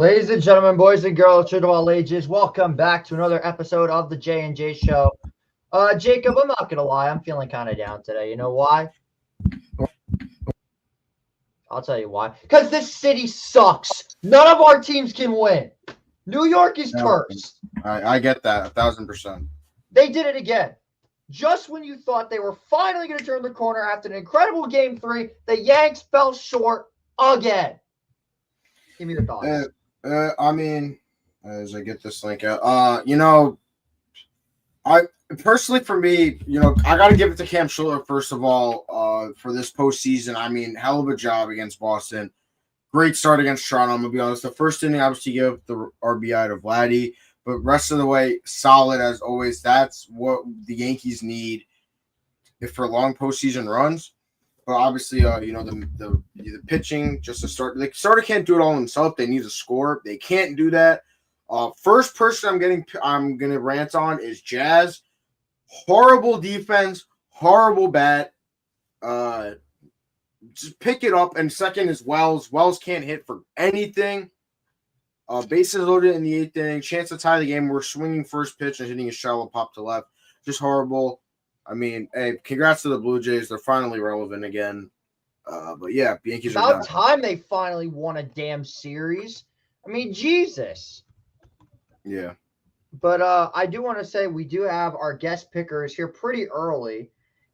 Ladies and gentlemen, boys and girls, children of all ages, welcome back to another episode of the J&J Show. Jacob, I'm not gonna lie, I'm feeling kind of down today. You know why? I'll tell you why. Because this city sucks. None of our teams can win. New York is cursed. I get that 1,000%. They did it again. Just when you thought they were finally going to turn the corner after an incredible Game 3, the Yanks fell short again. Give me the thoughts. As I get this link out, I personally, for me, I got to give it to Cam Schiller first of all for this postseason. I mean, hell of a job against Boston. Great start against Toronto. I'm gonna be honest. The first inning, obviously, give the RBI to Vladdy, but rest of the way, solid as always. That's what the Yankees need if for long postseason runs. But obviously, the pitching just to start. The starter can't do it all himself. They need to score. They can't do that. First person I'm gonna rant on is Jazz. Horrible defense, horrible bat. Just pick it up. And second is Wells. Wells can't hit for anything. Bases loaded in the 8th inning. Chance to tie the game. We're swinging first pitch and hitting a shallow pop to left. Just horrible. I mean, hey, congrats to the Blue Jays. They're finally relevant again. But yeah, the Yankees are about time they finally won a damn series. I mean, Jesus. Yeah. But I do want to say we do have our guest pickers here pretty early,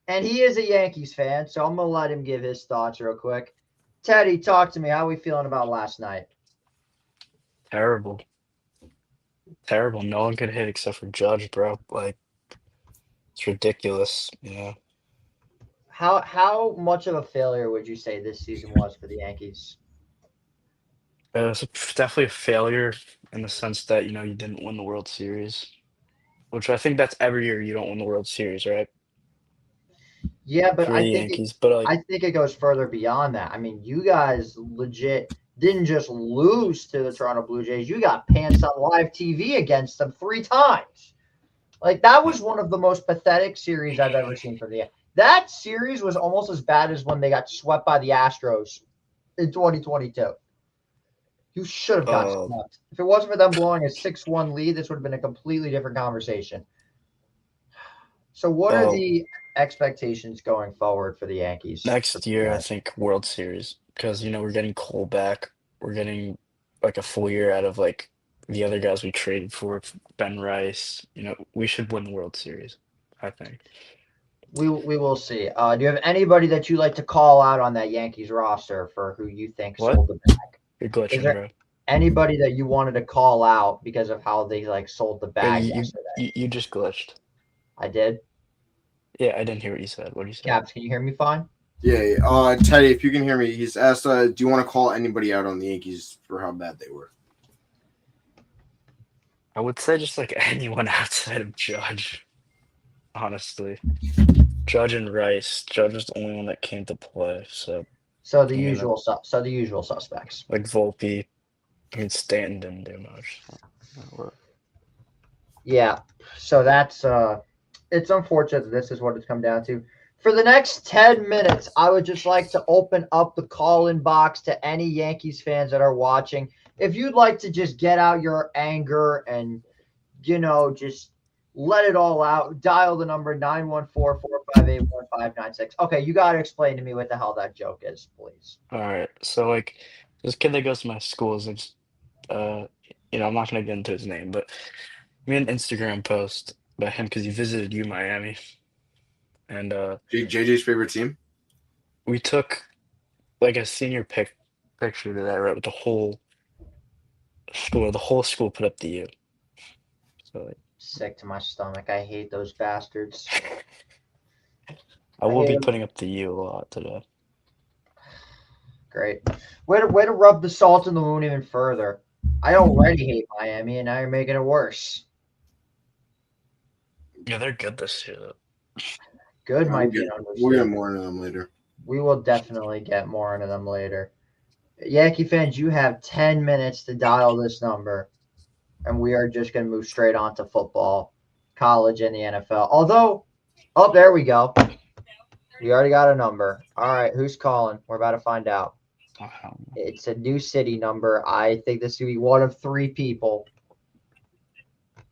and he is a Yankees fan, so I'm going to let him give his thoughts real quick. Teddy, talk to me. How are we feeling about last night? Terrible. No one could hit except for Judge, bro. Like, it's ridiculous, How much of a failure would you say this season was for the Yankees? It was definitely a failure in the sense that, you didn't win the World Series, which I think that's every year you don't win the World Series, right? Yeah, but For I the think Yankees. But I think it goes further beyond that. I mean, you guys legit didn't just lose to the Toronto Blue Jays. You got pants on live TV against them 3 times. Like, that was one of the most pathetic series I've ever seen from the Yankees. That series was almost as bad as when they got swept by the Astros in 2022. You should have gotten swept. If it wasn't for them blowing a 6-1 lead, this would have been a completely different conversation. So what are the expectations going forward for the Yankees? Next year, I think World Series, because, we're getting Cole back. We're getting, like, a full year out of, like, the other guys we traded for, Ben Rice. We should win the World Series, I think. We will see. Do you have anybody that you like to call out on that Yankees roster for who you think sold the bag? You're glitching, Is there bro. anybody that you wanted to call out because of how they sold the bag yesterday? You just glitched. I did? Yeah, I didn't hear what you said. What did you say? Caps, can you hear me fine? Yeah. Teddy, if you can hear me, he's asked, do you want to call anybody out on the Yankees for how bad they were? I would say just like anyone outside of Judge, honestly. Judge and Rice. Judge was the only one that came to play, so the usual suspects. like Volpe. Stanton didn't do much. Yeah. So that's it's unfortunate that this is what it's come down to. For the next 10 minutes, I would just like to open up the call-in box to any Yankees fans that are watching. If you'd like to just get out your anger and, just let it all out, dial the number 914-458-1596. Okay, you got to explain to me what the hell that joke is, please. All right. So, like, this kid that goes to my school is, I'm not going to get into his name, but we made an Instagram post about him because he visited Miami. And JJ's favorite team? We took, like, a senior picture that I wrote with the whole school put up the U. So, like, sick to my stomach. I hate those bastards. I will be putting up the U a lot today. Great. Way to rub the salt in the wound even further. I already hate Miami, and now you're making it worse. Yeah, they're good this year, though. Good might be an understatement. We'll get more into them later. We will definitely get more into them later. Yankee fans, you have 10 minutes to dial this number, and we are just going to move straight on to football, college, and the NFL. Although, there we go. We already got a number. All right, who's calling? We're about to find out. Oh, hell no. It's a new city number. I think this is gonna be one of 3 people.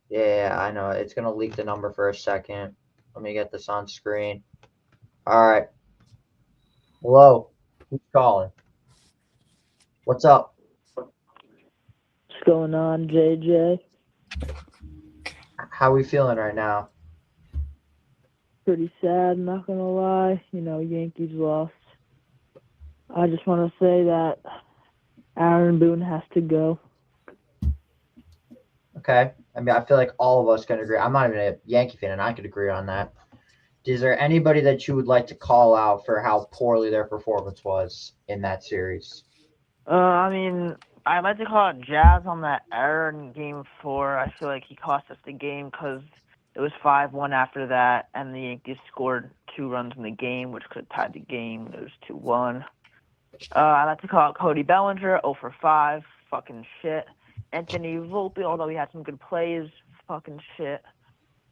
Yeah, I know. It's gonna leak the number for a second. Let me get this on screen. All right. Hello. Who's calling? What's up? What's going on, JJ? How we feeling right now? Pretty sad, not gonna lie. You know, Yankees lost. I just want to say that Aaron Boone has to go. Okay. I mean, I feel like all of us can agree. I'm not even a Yankee fan, and I could agree on that. Is there anybody that you would like to call out for how poorly their performance was in that series? I mean, I'd like to call it Jazz on that error in Game 4. I feel like he cost us the game because it was 5-1 after that, and the Yankees scored 2 runs in the game, which could have tied the game. It was 2-1. I'd like to call out Cody Bellinger, 0 for 5, fucking shit. Anthony Volpe, although he had some good plays, fucking shit.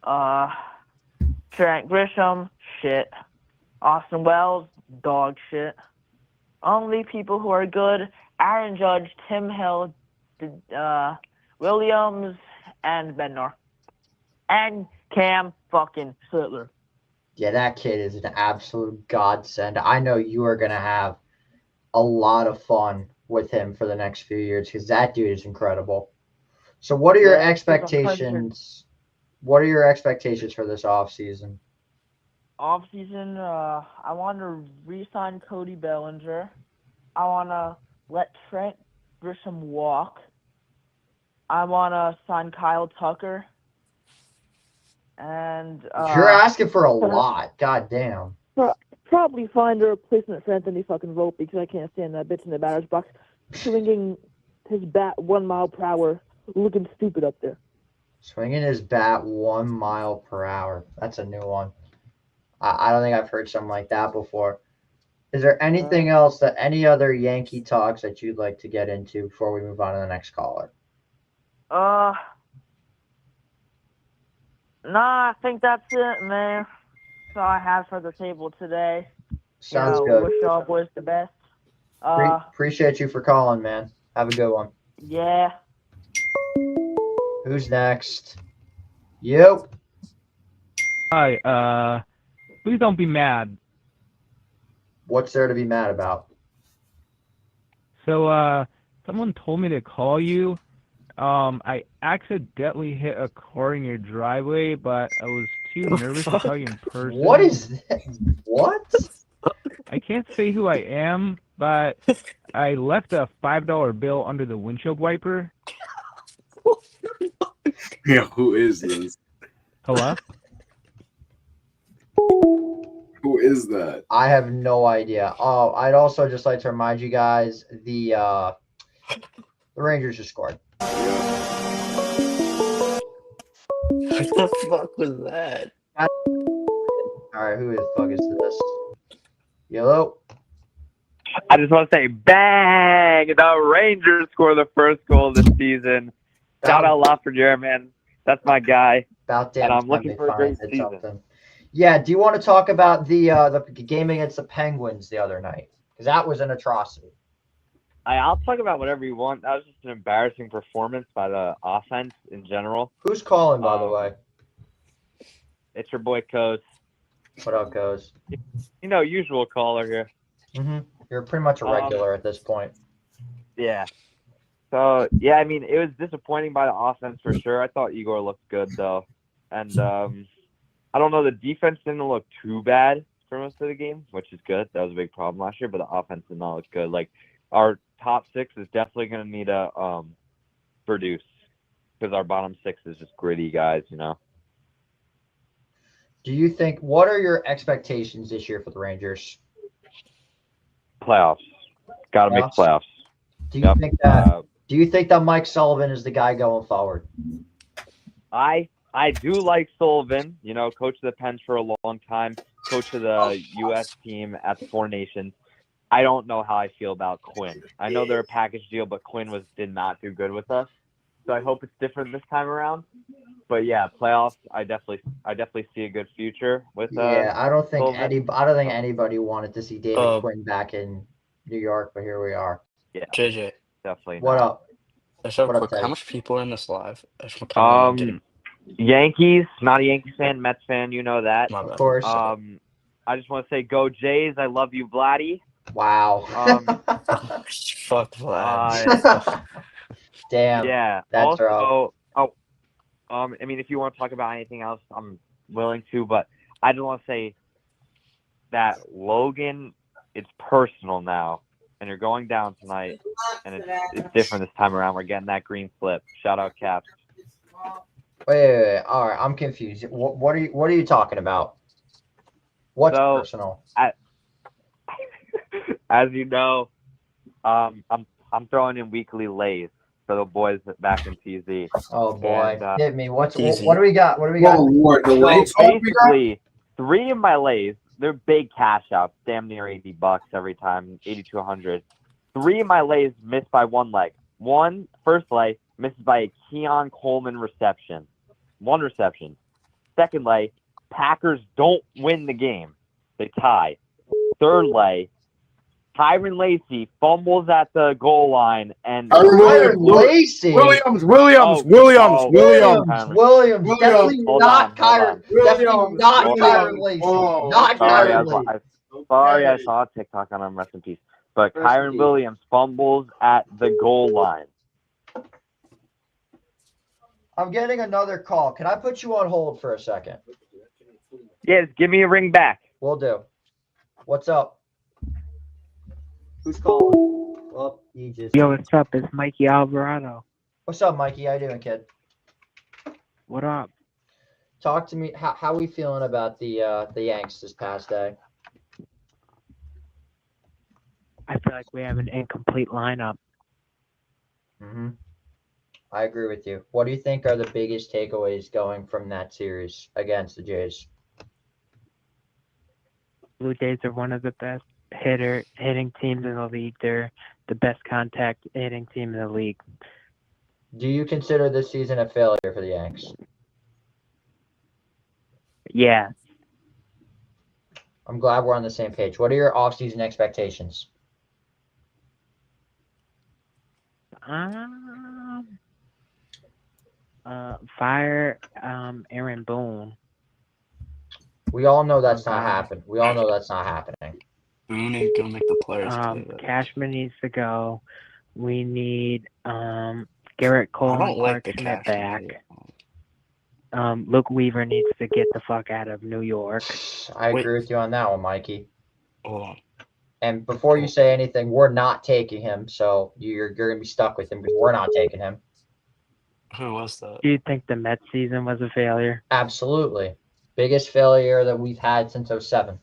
Trent Grisham, shit. Austin Wells, dog shit. Only people who are good, Aaron Judge, Tim Hill, Williams, and Bednar. And Cam fucking Sittler. Yeah, that kid is an absolute godsend. I know you are going to have a lot of fun with him for the next few years because that dude is incredible. So what are your expectations? What are your expectations for this offseason? Offseason, I want to re-sign Cody Bellinger. I want to let Trent Grisham walk. I want to sign Kyle Tucker. And You're asking for a lot. God damn. Probably find a replacement for Anthony fucking Volpe because I can't stand that bitch in the batter's box swinging his bat 1 mile per hour, looking stupid up there. Swinging his bat 1 mile per hour. That's a new one. I don't think I've heard something like that before. Is there anything else that any other Yankee talks that you'd like to get into before we move on to the next caller? Nah, I think that's it, man. That's all I have for the table today. Sounds good. Wish y'all boys the best. Appreciate you for calling, man. Have a good one. Yeah. Who's next? Yep. Hi, please don't be mad. What's there to be mad about? So, someone told me to call you. I accidentally hit a car in your driveway, but I was too nervous to tell you in person. What is that? What? I can't say who I am, but I left a $5 bill under the windshield wiper. Yeah, who is this? Hello? Who is that? I have no idea. Oh, I'd also just like to remind you guys the Rangers just scored. What the fuck was that? All right, who the fuck is this? Yellow. I just want to say, bang! The Rangers score the first goal this season. Shout out Lafreniere, man. That's my guy. About damn And I'm time looking they for a great finally did season. something. Yeah, do you want to talk about the game against the Penguins the other night? Because that was an atrocity. I'll talk about whatever you want. That was just an embarrassing performance by the offense in general. Who's calling, by the way? It's your boy Coase. What up, Coase? You know, usual caller here. Mm-hmm. You're pretty much a regular at this point. Yeah. So, yeah, I mean, it was disappointing by the offense for sure. I thought Igor looked good, though. And I don't know, the defense didn't look too bad for most of the game, which is good. That was a big problem last year, but the offense did not look good. Like, our top 6 is definitely going to need to produce because our bottom 6 is just gritty guys, you know. Do you think, what are your expectations this year for the Rangers? Playoffs. Got to make playoffs. Do you think that? Do you think that Mike Sullivan is the guy going forward? I do like Sullivan. You know, coach of the Pens for a long time, coach of the U.S. team at the Four Nations. I don't know how I feel about Quinn. I know they're a package deal, but Quinn did not do good with us. So I hope it's different this time around. But yeah, playoffs. I definitely see a good future with. Yeah, I don't think Sullivan. anybody wanted to see David Quinn back in New York, but here we are. Yeah, JJ, definitely. What not. up? I just have What a up, quick. How Teddy? much people are in this live? I just want to Yankees. Not a Yankees fan, Mets fan. You know that. my Of bad. course. I just want to say, go Jays. I love you, Vladdy. Wow. Fuck Vlad. Damn. Yeah. That's rough. Also, I mean, if you want to talk about anything else, I'm willing to, but I just want to say that Logan, it's personal now, and you're going down tonight, and it's different this time around. We're getting that green flip. Shout out, Caps. Wait. All right, I'm confused. What are you talking about? What's So, personal? As you know, I'm throwing in weekly lays for the boys back in TZ. Oh boy, And, hit me. What easy. do we got? What do we got? Oh Lord, the So late talk we got? basically, 3 of my lays, they're big cash outs, damn near $80 every time, 80 to 100. 3 of my lays missed by one leg. First lay missed by a Keon Coleman reception. 1 reception. Second lay, Packers don't win the game. They tie. Third lay, Tyron Lacey fumbles at the goal line and Tyron Lacey. Williams. Williams. Definitely Hold not on. Kyron. Definitely not Hold Kyron on. Lacey. Oh, Not Sorry, Kyron Lacey. Sorry, I saw a TikTok on him. Rest in peace. But Rest in Kyron peace. Williams fumbles at the goal line. I'm getting another call. Can I put you on hold for a second? Yes, give me a ring back. Will do. What's up? Who's calling? Well, you just. Yo, what's up? It's Mikey Alvarado. What's up, Mikey? How you doing, kid? What up? Talk to me. How we feeling about the Yanks this past day? I feel like we have an incomplete lineup. Mm-hmm. I agree with you. What do you think are the biggest takeaways going from that series against the Jays? Blue Jays are one of the best hitting teams in the league. They're the best contact hitting team in the league. Do you consider this season a failure for the Yanks? Yeah. I'm glad we're on the same page. What are your offseason expectations? Fire Aaron Boone. We all know that's not happening. We all know that's not happening. Boone ain't gonna make the players play that. Cashman needs to go. We need Garrett Cole I don't and like the Clarkson at Cashman. back. Luke Weaver needs to get the fuck out of New York. I Wait. agree with you on that one, Mikey. Hold on. And before you say anything, we're not taking him, so you're going to be stuck with him because we're not taking him. Who was that? Do you think the Mets season was a failure? Absolutely. Biggest failure that we've had since 07.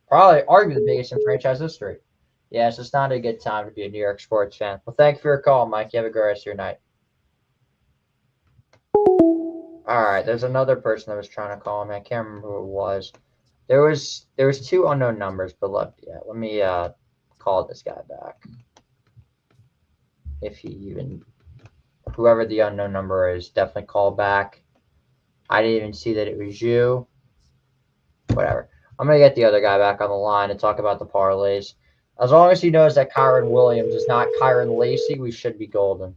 Probably arguably the biggest in franchise history. Yes, it's not a good time to be a New York sports fan. Well, thank you for your call, Mike. You have a great rest of your night. All right, there's another person that was trying to call me. I can't remember who it was. There was 2 unknown numbers, but let me call this guy back. If he even, whoever the unknown number is, definitely call back. I didn't even see that it was you. Whatever. I'm gonna get the other guy back on the line and talk about the parlays. As long as he knows that Kyron Williams is not Kyron Lacey, we should be golden.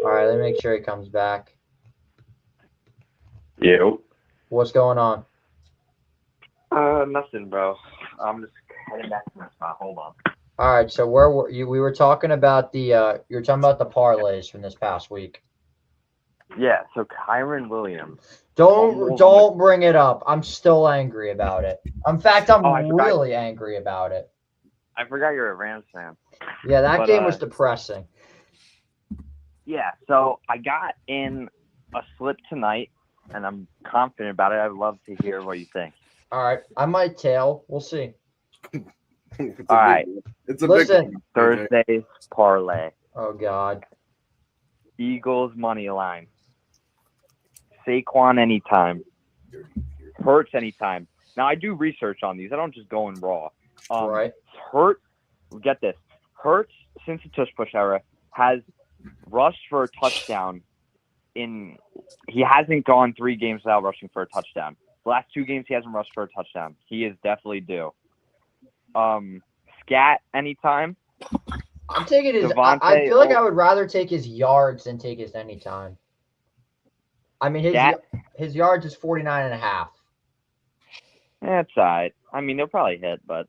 All right, let me make sure he comes back. Yo. What's going on? Nothing, bro. I'm just heading back to my spot. Hold on. All right, so where were you? We were talking about the you were talking about the parlays from this past week. Yeah, so Kyron Williams. Don't bring it up. I'm still angry about it. In fact, I'm I forgot. really angry about it. I forgot you're a Rams fan. Yeah, that But, game was depressing. Yeah, so I got in a slip tonight, and I'm confident about it. I'd love to hear what you think. All right, I might tail. We'll see. All right. It's a Listen. big one. Thursday's parlay. Oh God. Eagles money line. Saquon anytime. Hurts anytime. Now I do research on these. I don't just go in raw. Right. Hurts. Get this. Hurts since the tush push era has rushed for a touchdown. He hasn't gone 3 games without rushing for a touchdown. The last 2 games he hasn't rushed for a touchdown. He is definitely due. Scat anytime. I'm taking his. I Devontae feel like I would rather take his yards than take his anytime. I mean, his yards is 49.5. That's all right. I mean, they'll probably hit, but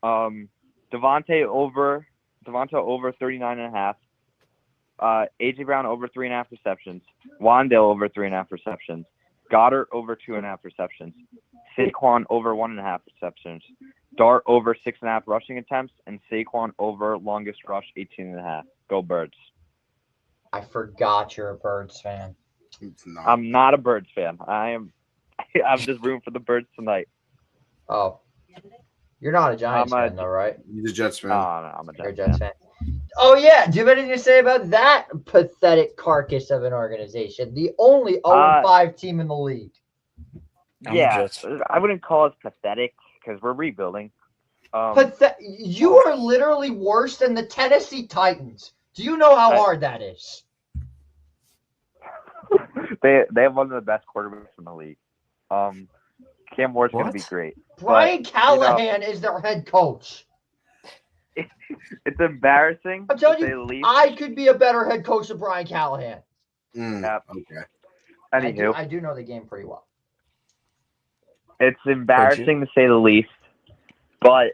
Devontae over 39.5. AJ Brown over 3.5 receptions. Wandale over 3.5 receptions. Goddard over 2.5 receptions. Saquon over 1.5 receptions. Dart over 6.5 rushing attempts, and Saquon over longest rush 18.5. Go Birds. I forgot you're a Birds fan. It's not. I'm not a Birds fan. I'm just rooting for the Birds tonight. Oh, you're not a Giants fan, though, right? He's a Jets fan. No, I'm a You're a Jets Jets fan. fan. Oh, yeah. Do you have anything to say about that pathetic carcass of an organization? The only 0-5 team in the league. I'm Yeah, Jets. I wouldn't call it pathetic because we're rebuilding. You are literally worse than the Tennessee Titans. Do you know how hard that is? They have one of the best quarterbacks in the league. Cam Moore's going to be What? great. Brian Callahan is their head coach. It's embarrassing. I'm telling to say you, the least. I could be a better head coach than Brian Callahan. Yep. Okay. Anywho, I do know the game pretty well. it's embarrassing to say the least, but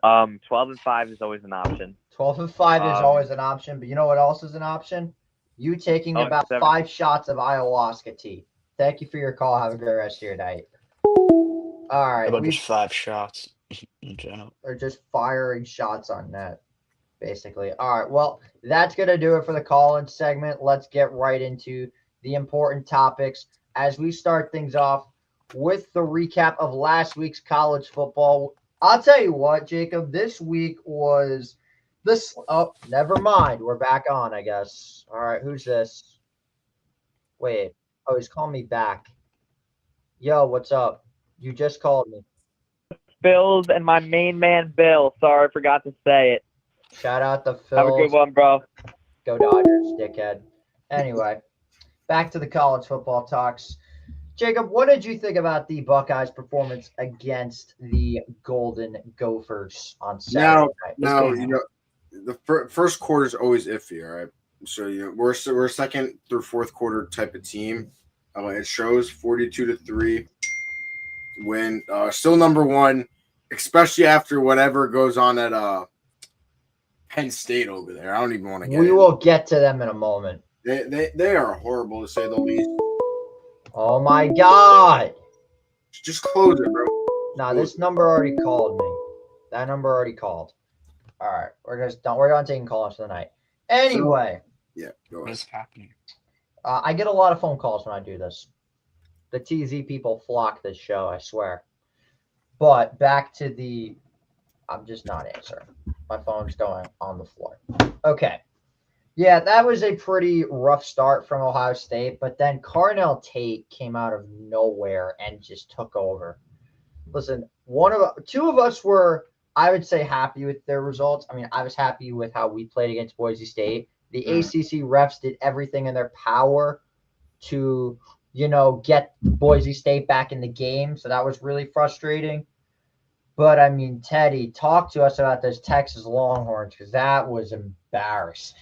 12-5 is always an option. 12-5 is always an option, but you know what else is an option? You taking about 7. 5 shots of ayahuasca tea. Thank you for your call. Have a great rest of your night. All How right. about just 5 shots in general? Or just firing shots on net, basically. All right. Well, that's going to do it for the call-in segment. Let's get right into the important topics as we start things off with the recap of last week's college football. I'll tell you what, Jacob, this week was this. Oh, never mind. We're back on, I guess. All right. Who's this? Wait. Oh, he's calling me back. Yo, what's up? You just called me. Bills and my main man, Bill. Sorry, I forgot to say it. Shout out to Phil. Have a good one, bro. Go Dodgers, dickhead. Anyway, back to the college football talks. Jacob, what did you think about the Buckeyes' performance against the Golden Gophers on Saturday night? No, you know, the first quarter is always iffy, all right? So, you know, we're second through fourth quarter type of team. It shows 42-3 win. Still number one, especially after whatever goes on at Penn State over there. I don't even want to get We will get to them in a moment. They are horrible to say the least. Oh my God. Just close it, bro. Nah, this number already called me. That number already called. All right. We're done taking calls for the night. Anyway. Yeah, go What ahead. is happening? I get a lot of phone calls when I do this. The TZ people flock this show, I swear. But back to the I'm just not answering. My phone's going on the floor. Okay. Yeah, that was a pretty rough start from Ohio State, but then Carnell Tate came out of nowhere and just took over. Listen, two of us were, I would say, happy with their results. I mean, I was happy with how we played against Boise State. The ACC refs did everything in their power to, get Boise State back in the game, so that was really frustrating. But, I mean, Teddy, talk to us about those Texas Longhorns because that was embarrassing.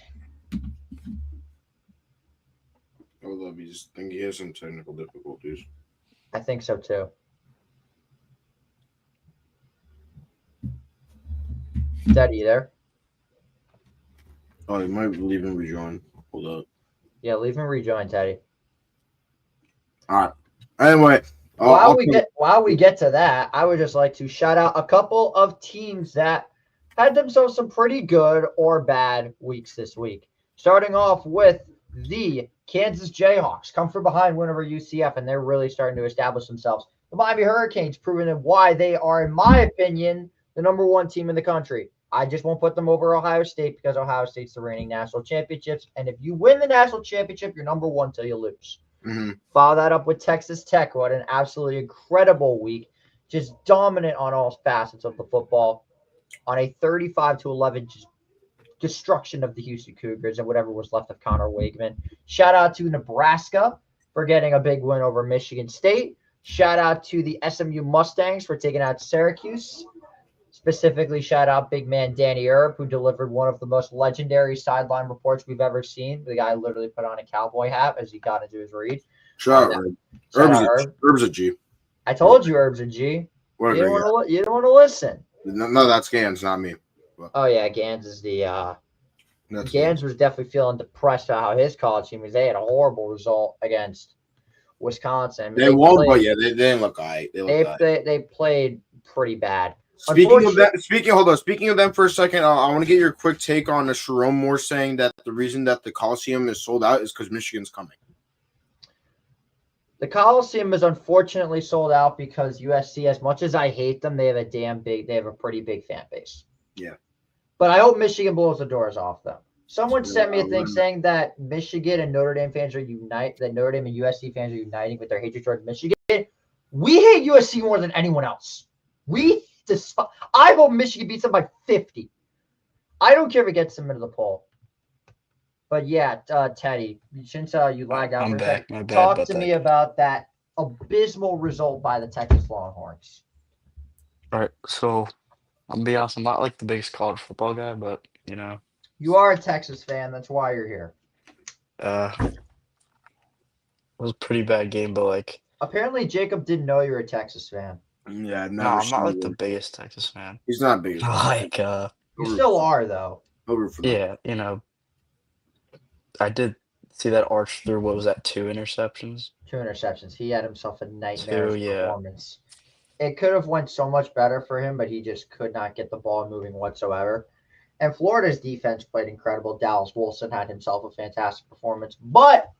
Although I just think he has some technical difficulties. I think so, too. Teddy, you there? Oh, he might leave and rejoin. Hold up. Yeah, leave and rejoin, Teddy. All right. Anyway. While we get to that, I would just like to shout out a couple of teams that had themselves some pretty good or bad weeks this week. Starting off with the Kansas Jayhawks, come from behind win over UCF, and they're really starting to establish themselves. The Miami Hurricanes proving why they are, in my opinion, the number one team in the country. I just won't put them over Ohio State because Ohio State's the reigning national championships. And if you win the national championship, you're number one till you lose. Mm-hmm. Follow that up with Texas Tech. What an absolutely incredible week. Just dominant on all facets of the football on a 35-11 destruction of the Houston Cougars and whatever was left of Connor Wakeman. Shout out to Nebraska for getting a big win over Michigan State. Shout out to the SMU Mustangs for taking out Syracuse. Specifically, shout out big man Danny Erb, who delivered one of the most legendary sideline reports we've ever seen. The guy literally put on a cowboy hat as he got into his read. Shout out Herb. Shout out Herb. Herb's a G. I told you Herb's a G. You don't want to listen. No, that's Gans, not me. But. Oh yeah, Gans is the. Gans was definitely feeling depressed about how his college team was. They had a horrible result against Wisconsin. They won, but yeah, they didn't look all right. They played pretty bad. Speaking of them for a second, I want to get your quick take on the Sharon Moore saying that the reason that the Coliseum is sold out is because Michigan's coming. The Coliseum is unfortunately sold out because USC, as much as I hate them, they have a pretty big fan base. Yeah. But I hope Michigan blows the doors off them. Someone sent me a thing saying that Michigan and Notre Dame fans are that Notre Dame and USC fans are uniting with their hatred towards Michigan. We hate USC more than anyone else. I hope Michigan beats them by 50. I don't care if it gets them into the poll. But yeah, Teddy, since you lagged out for a second, talk to me about that abysmal result by the Texas Longhorns. All right, so I'm be honest, I'm not like the biggest college football guy, but you know. You are a Texas fan, that's why you're here. It was a pretty bad game, but like. Apparently, Jacob didn't know you were a Texas fan. Yeah, no, I'm not like the biggest Texas fan. He's not big. Like, you still are though. Yeah, you know. I did see that Arch threw, what was that, 2 interceptions? 2 interceptions. He had himself a nightmare performance. It could have went so much better for him, but he just could not get the ball moving whatsoever. And Florida's defense played incredible. Dallas Wilson had himself a fantastic performance. But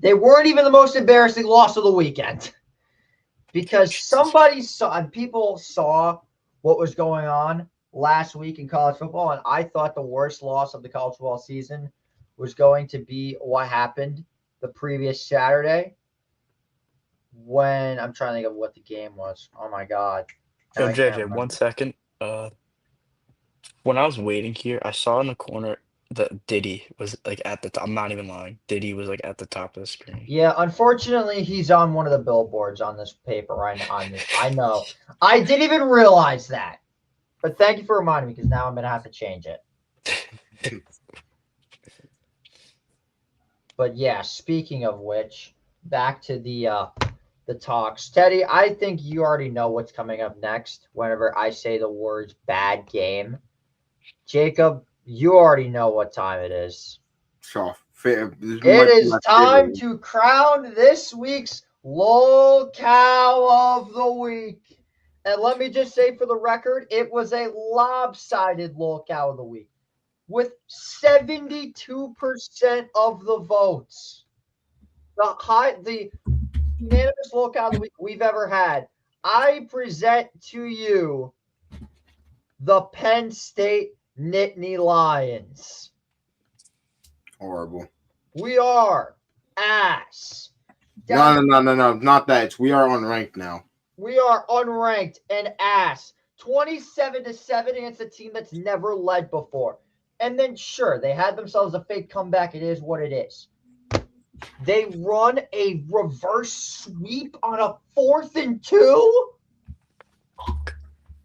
they weren't even the most embarrassing loss of the weekend. Because people saw what was going on last week in college football, and I thought the worst loss of the college football season was going to be what happened the previous Saturday when I'm trying to think of what the game was. Oh my God. Yo, JJ, 1 second. When I was waiting here, I saw in the corner that Diddy was like at the top. I'm not even lying. Diddy was like at the top of the screen. Yeah, unfortunately, he's on one of the billboards on this paper right now. I know. I didn't even realize that. But thank you for reminding me, because now I'm going to have to change it. But yeah, speaking of which, back to the talks. Teddy, I think you already know what's coming up next whenever I say the words bad game. Jacob, you already know what time it is. It is time to crown this week's lolcow of the week. And let me just say for the record, it was a lopsided lolcow of the week with 72% of the votes. The unanimous lolcow of the week we've ever had. I present to you the Penn State Nittany Lions. Horrible. We are ass. No, not that. We are unranked now. We are unranked and ass. 27-7 against a team that's never led before. And then, sure, they had themselves a fake comeback. It is what it is. They run a reverse sweep on a 4th and 2?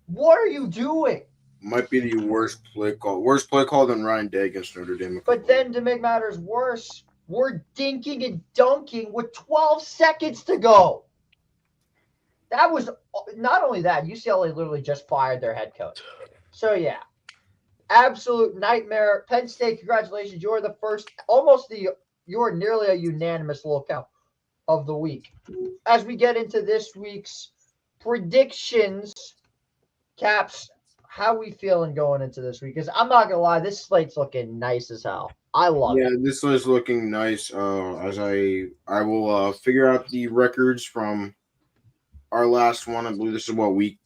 What are you doing? Might be the worst play call. Worse play call than Ryan Day against Notre Dame. But then, to make matters worse, we're dinking and dunking with 12 seconds to go. That was not only that, UCLA literally just fired their head coach. So, yeah, absolute nightmare. Penn State, congratulations. You're the first, you're nearly a unanimous lolcow of the week. As we get into this week's predictions, Caps, how we feeling going into this week? Because I'm not going to lie, this slate's looking nice as hell. I love it. Yeah, this slate's looking nice. As I will figure out the records from our last one. I believe this is week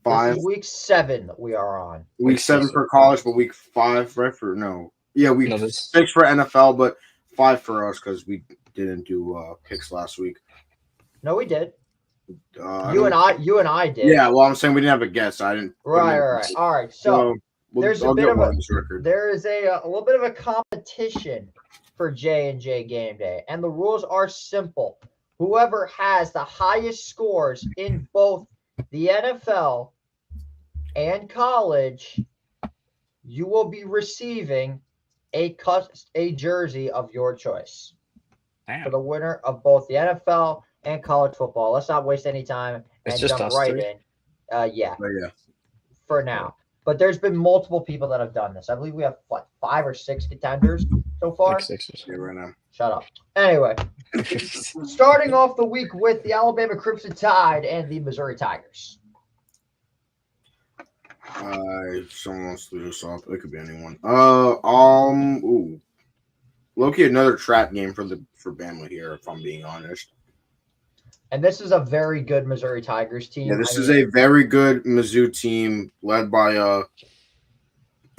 5? This is week 7 that we are on. Week 7 for college, but week 5, right? Week 6 for NFL, but 5 for us because we didn't do picks last week. No, we did. You and I did. Yeah, well, I'm saying we didn't have a guest. So I didn't. Right. All right. So there's a little bit of a competition for J&J Game Day, and the rules are simple. whoever has the highest scores in both the NFL and college, you will be receiving a jersey of your choice for the winner of both the NFL and college football. Let's not waste any time It's and just jump us right three? in. Yeah, But yeah. for now. But there's been multiple people that have done this. I believe we have 5 or 6 contenders so far. Like 6 or Yeah, right now. Shut up. Anyway, starting off the week with the Alabama Crimson Tide and the Missouri Tigers. If someone wants to do this off, it could be anyone. Ooh. Loki, another trap game for Bama here, if I'm being honest. And this is a very good Missouri Tigers team. Yeah, this is a very good Mizzou team led by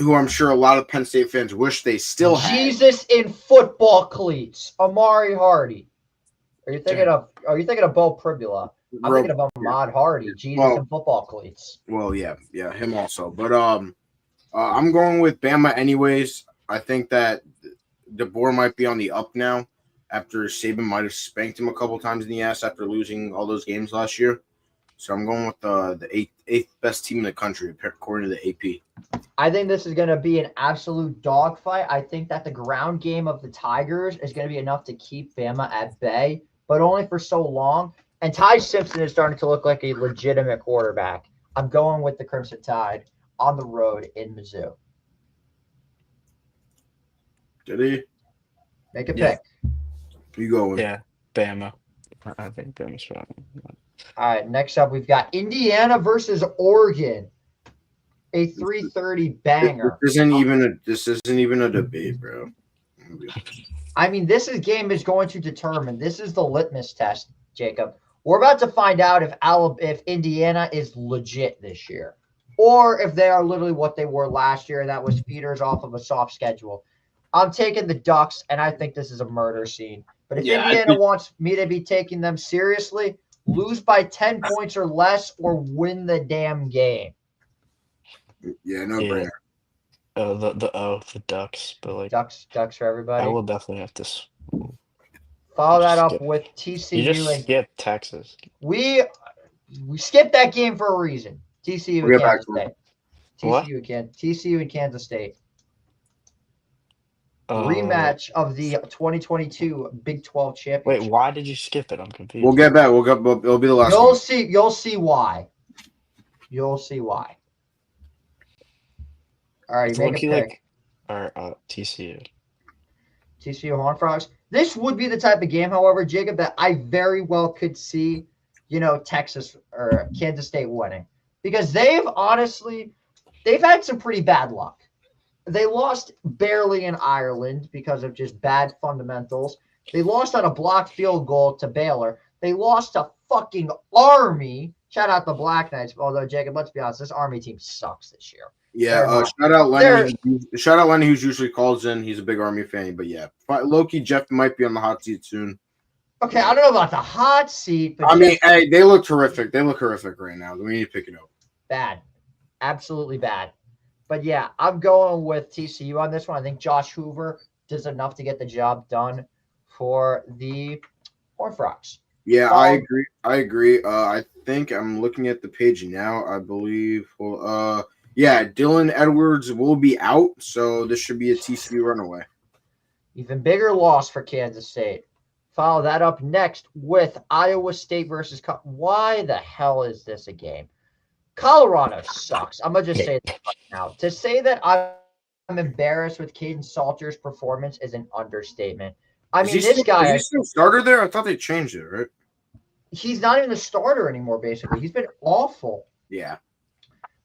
who I'm sure a lot of Penn State fans wish they still had. Jesus in football cleats, Amari Hardy. Are you thinking of Bo Pribula? I'm thinking of Ahmad Hardy, Jesus in football cleats. Well, yeah, him also. But I'm going with Bama anyways. I think that DeBoer might be on the up now after Saban might have spanked him a couple times in the ass after losing all those games last year. So I'm going with the eighth best team in the country according to the AP. I think this is going to be an absolute dogfight. I think that the ground game of the Tigers is going to be enough to keep Bama at bay, but only for so long. And Ty Simpson is starting to look like a legitimate quarterback. I'm going with the Crimson Tide on the road in Mizzou. Did he? Make a pick. You going? Yeah, Bama. I think Bama's right. All right, next up, we've got Indiana versus Oregon. A 3:30 banger. This isn't even a debate, bro. I mean, this game is going to determine. This is the litmus test, Jacob. We're about to find out if Indiana is legit this year, or if they are literally what they were last year, and that was feeders off of a soft schedule. I'm taking the Ducks, and I think this is a murder scene. But if Indiana wants me to be taking them seriously, lose by 10 points or less, or win the damn game. Yeah, no brainer. The Ducks, but like Ducks for everybody. I will definitely have to follow that up with TCU. You just skip Texas. We skipped that game for a reason. TCU and Kansas State. TCU and Kansas State. Rematch of the 2022 Big 12 championship. Wait, why did you skip it? I'm confused. We'll get back. It'll be the last. You'll see why. You'll see why. All right, make a pick. TCU. TCU Horned Frogs. This would be the type of game, however, Jacob, that I very well could see, Texas or Kansas State winning, because they've had some pretty bad luck. They lost barely in Ireland because of just bad fundamentals. They lost on a blocked field goal to Baylor. They lost to fucking Army. Shout out the Black Knights. Although, Jacob, let's be honest, this Army team sucks this year. Yeah, shout out Lenny. Shout out Lenny, who's usually calls in. He's a big Army fan, but yeah, Loki Jeff might be on the hot seat soon. Okay, I don't know about the hot seat, but hey, they look terrific. They look horrific right now. We need to pick it up. Bad, absolutely bad. But yeah, I'm going with TCU on this one. I think Josh Hoover does enough to get the job done for the Horned Frogs. Yeah, I agree. I think I'm looking at the page now. I believe. Yeah, Dylan Edwards will be out, so this should be a TCU runaway. Even bigger loss for Kansas State. Follow that up next with Iowa State versus why the hell is this a game? Colorado sucks. I'm going to just say that right now. To say that I'm embarrassed with Caden Salter's performance is an understatement. Is he still starter there? I thought they changed it, right? He's not even the starter anymore, basically. He's been awful. Yeah.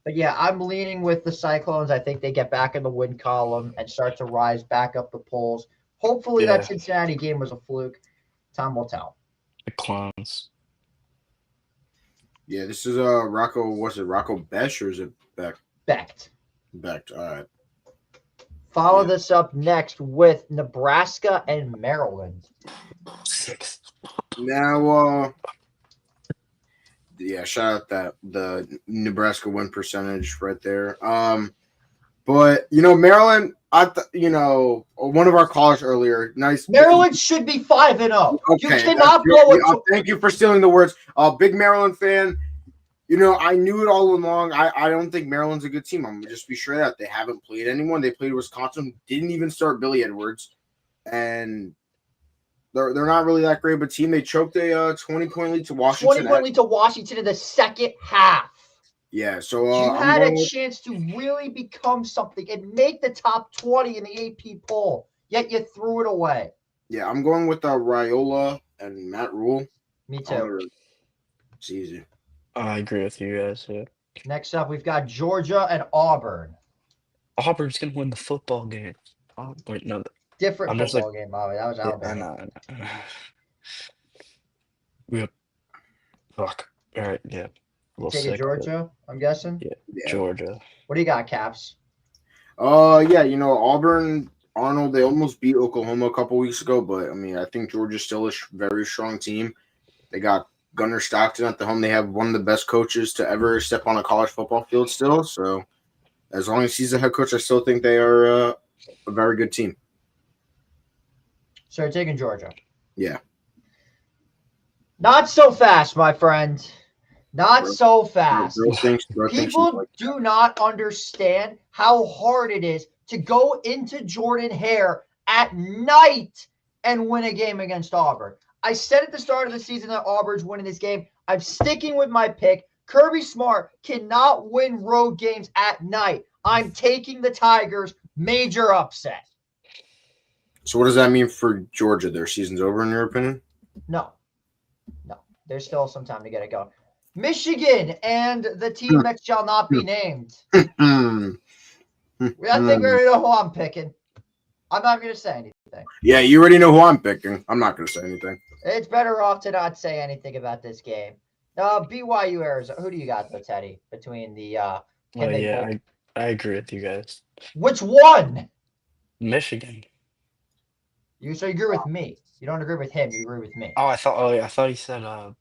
But yeah, I'm leaning with the Cyclones. I think they get back in the win column and start to rise back up the polls. Hopefully that Cincinnati game was a fluke. Time will tell. The Clones. Yeah, this is Rocco. Was it Rocco Besch or is it Becht? Becht. All right. Follow this up next with Nebraska and Maryland. 6. Now, shout out the Nebraska win percentage right there. But Maryland, one of our callers earlier, nice. Maryland should be 5-0. You Okay, cannot blow thank you for stealing the words. Big Maryland fan. I knew it all along. I don't think Maryland's a good team. I'm gonna just be sure that they haven't played anyone. They played Wisconsin, didn't even start Billy Edwards, and they're not really that great of a team. They choked a 20-point lead to Washington. 20-point lead to Washington in the second half. Yeah, so you had a chance to really become something and make the top 20 in the AP poll, yet you threw it away. Yeah, I'm going with Raiola and Matt Rule. Me too. It's easy. I agree with you guys. Yeah. Next up, we've got Georgia and Auburn. Auburn's gonna win the football game. Oh, wait, no. Different football game, Bobby. That was Alabama. I know. We have fuck. All right, yeah. Take Georgia, I'm guessing. Yeah, Georgia. What do you got, Caps? Auburn, Arnold, they almost beat Oklahoma a couple weeks ago, but I think Georgia's still a very strong team. They got Gunnar Stockton at the helm. They have one of the best coaches to ever step on a college football field still. So as long as he's the head coach, I still think they are a very good team. So you're taking Georgia. Yeah. Not so fast, my friend. Not so fast. People do not understand how hard it is to go into Jordan Hare at night and win a game against Auburn. I said at the start of the season that Auburn's winning this game. I'm sticking with my pick. Kirby Smart cannot win road games at night. I'm taking the Tigers. Major upset. So what does that mean for Georgia? Their season's over, in your opinion? No. There's still some time to get it going. Michigan and the team that shall not be named. I think we already know who I'm picking. I'm not going to say anything. Yeah, you already know who I'm picking. I'm not going to say anything. It's better off to not say anything about this game. BYU, Arizona. Who do you got, though, Teddy, between the I agree with you guys. Which one? Michigan. You agree with me. You don't agree with him. You agree with me. I thought he said No.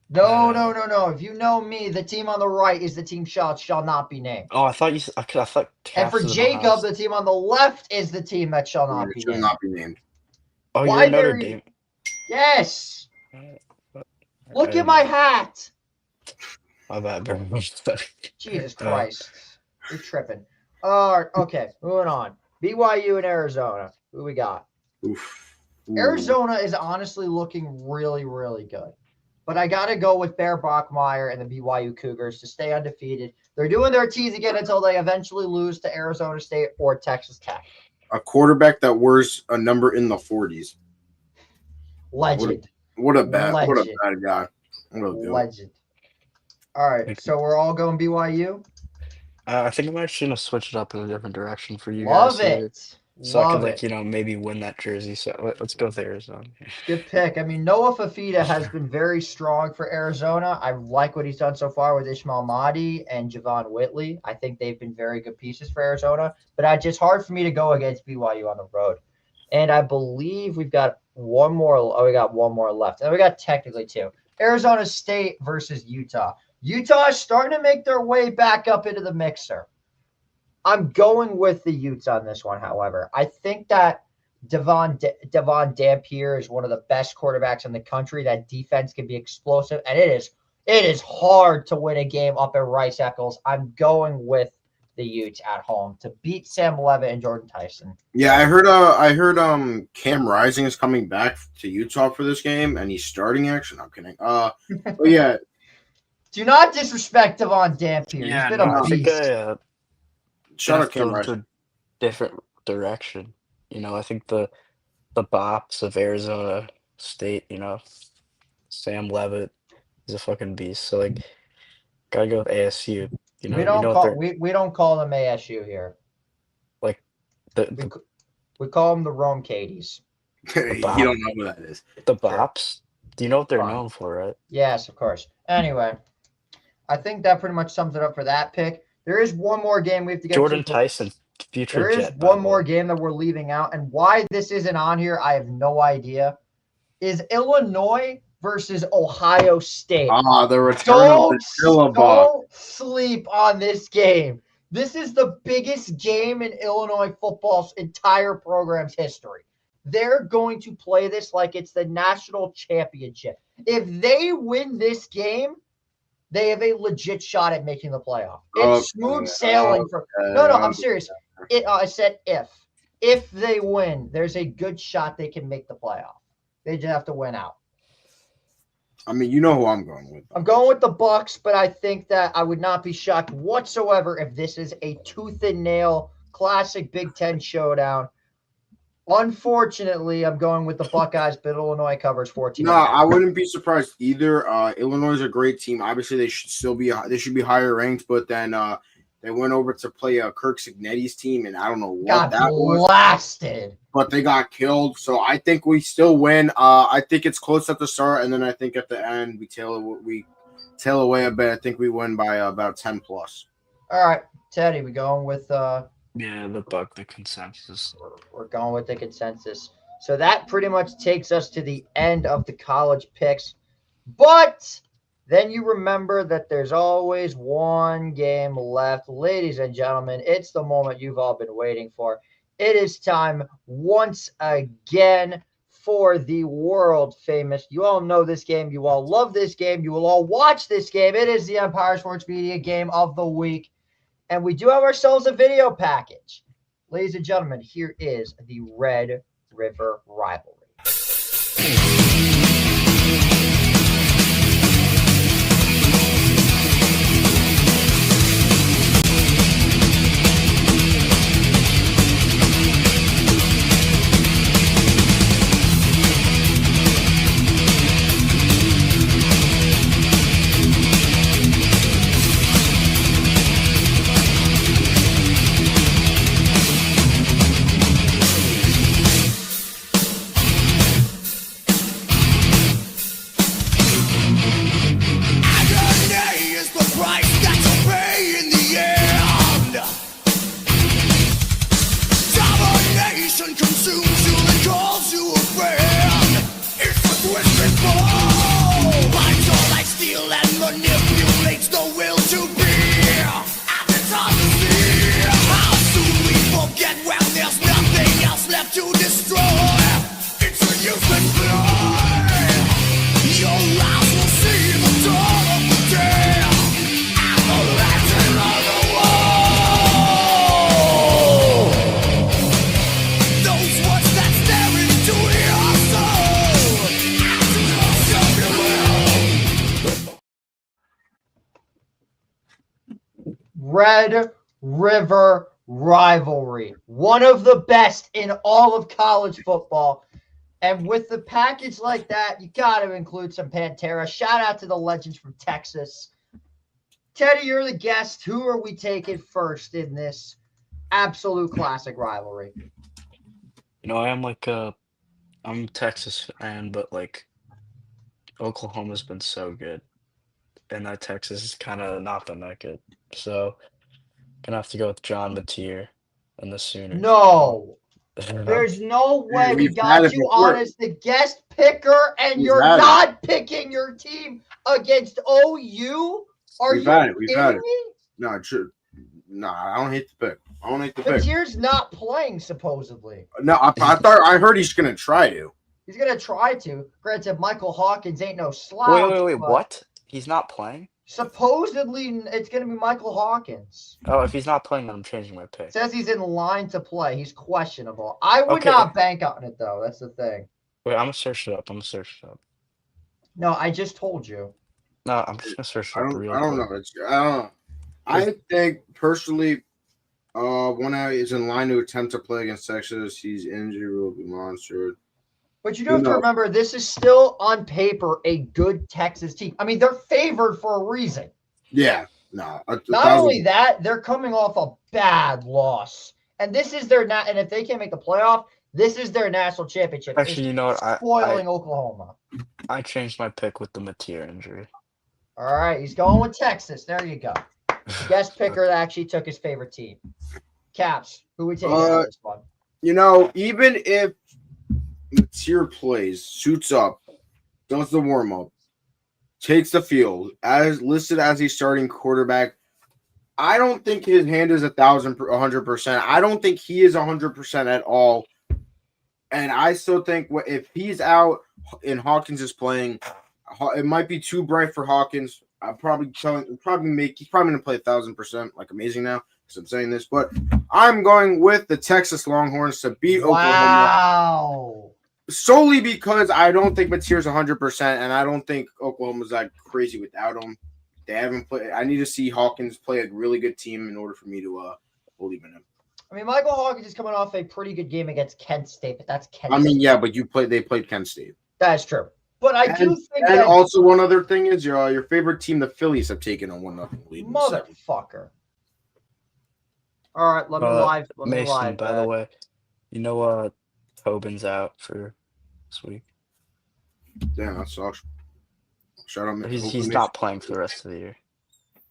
If you know me, the team on the right is the team shall not be named. I thought you said I thought and for Jacob, the team on the left is the team that shall not be named. Oh, you're Notre Dame. Yes. Look at my hat. My bad, bro. Jesus Christ. You're tripping. All right, okay, moving on. BYU and Arizona. Who we got? Oof. Arizona is honestly looking really, really good. But I got to go with Bear Bachmeier and the BYU Cougars to stay undefeated. They're doing their tease again until they eventually lose to Arizona State or Texas Tech. A quarterback that wears a number in the 40s. Legend. What a bad guy. Legend. All right, so we're all going BYU? I think I'm actually going to switch it up in a different direction for you guys. Love it. it. So I can, maybe win that jersey. So let's go with Arizona. Good pick. Noah Fafita has been very strong for Arizona. I like what he's done so far with Ishmael Mahdi and Javon Whitley. I think they've been very good pieces for Arizona. But it's just hard for me to go against BYU on the road. And I believe we've got one more. Oh, we got one more left. And we got technically two. Arizona State versus Utah. Utah is starting to make their way back up into the mixer. I'm going with the Utes on this one, however. I think that Devon Dampier is one of the best quarterbacks in the country. That defense can be explosive, and it is hard to win a game up at Rice Eccles. I'm going with the Utes at home to beat Sam Levitt and Jordan Tyson. Yeah, I heard Cam Rising is coming back to Utah for this game, and he's starting action. I'm kidding. But yeah. Do not disrespect Devon Dampier. He's been a beast. Shout out Cam Rising. Different direction. I think the Bops of Arizona State, Sam Levitt is a fucking beast. So gotta go with ASU. We don't call them ASU here. We call them the Rome Cadies. You don't know who that is. The Bops. Do you know what they're known for, right? Yes, of course. Anyway, I think that pretty much sums it up for that pick. There is one more game we have to get Jordan Tyson, future There is one more game that we're leaving out, and why this isn't on here, I have no idea. Is Illinois versus Ohio State. The return of the Chilla Boss. Don't sleep on this game. This is the biggest game in Illinois football's entire program's history. They're going to play this like it's the national championship. If they win this game, they have a legit shot at making the playoff. It's smooth sailing for. No, I'm serious. I said if. If they win, there's a good shot they can make the playoff. They just have to win out. I mean, you know who I'm going with. I'm going with the Bucks, but I think that I would not be shocked whatsoever if this is a tooth and nail classic Big Ten showdown. Unfortunately, I'm going with the Buckeyes, but Illinois covers 14. No, I wouldn't be surprised either. Illinois is a great team. Obviously, they should be higher ranked, but then they went over to play Kirk Cignetti's team, and I don't know what that was. Blasted. But they got killed, so I think we still win. I think it's close at the start, and then I think at the end we tail away a bit. I think we win by about 10 plus. All right, Teddy, we going with Yeah, the consensus. We're going with the consensus. So that pretty much takes us to the end of the college picks. But then you remember that there's always one game left. Ladies and gentlemen, it's the moment you've all been waiting for. It is time once again for the world famous. You all know this game. You all love this game. You will all watch this game. It is the Empire Sports Media Game of the Week. And we do have ourselves a video package. Ladies and gentlemen, here is the Red River Rivalry. Red River Rivalry, one of the best in all of college football. And with the package like that, you got to include some Pantera. Shout out to the legends from Texas. Teddy, you're the guest. Who are we taking first in this absolute classic rivalry? You know, I'm a Texas fan, but like Oklahoma's been so good, and that Texas has kind of not been that good. So gonna have to go with John Mateer and the Sooners. No. There's no way we got you on as the guest picker and you're not picking your team against OU? Are you kidding me? No, true. No, I don't hate the pick. I don't hate the pick. Mateer's not playing, supposedly. No, I heard he's going to try to. He's going to try to. Granted, Michael Hawkins ain't no slouch. Wait, what? He's not playing? Supposedly, it's going to be Michael Hawkins. Oh, if he's not playing, then I'm changing my pick. Says he's in line to play. He's questionable. I would not bank on it, though. That's the thing. Wait, I'm going to search it up. No, I just told you. No, I'm just going to search it up real quick. I don't know. I think, personally, one is in line to attempt to play against Texas. He's injured, will be monitored. But you do have to remember, this is still on paper a good Texas team. I mean, they're favored for a reason. Yeah, no. Not only that, they're coming off a bad loss, and this is their and if they can't make the playoff, this is their national championship. Actually, you know what? Spoiling Oklahoma. I changed my pick with the Mateer injury. All right, he's going with Texas. There you go. The guest picker that actually took his favorite team. Caps, who we taking on this one? You know, even if Mateer plays, suits up, does the warm-up, takes the field, as listed as a starting quarterback, I don't think his hand is 100%. I don't think he is 100% at all. And I still think if he's out and Hawkins is playing, it might be too bright for Hawkins. He's probably going to play 1,000%, like amazing now because I'm saying this. But I'm going with the Texas Longhorns to beat Oklahoma. Wow. Solely because I don't think Mateer's 100%, and I don't think Oklahoma's that crazy without him. They haven't played. I need to see Hawkins play a really good team in order for me to believe in him. I mean, Michael Hawkins is coming off a pretty good game against Kent State, but that's Kent I mean, State. yeah, but they played Kent State. That's true. But I do think and that also one other thing is your favorite team, the Phillies, have taken a 1-0 lead. Motherfucker. All right, let me live. Mason, by the way, you know Tobin's out for this week. Damn, that sucks. Shout out. He's not playing for the rest of the year.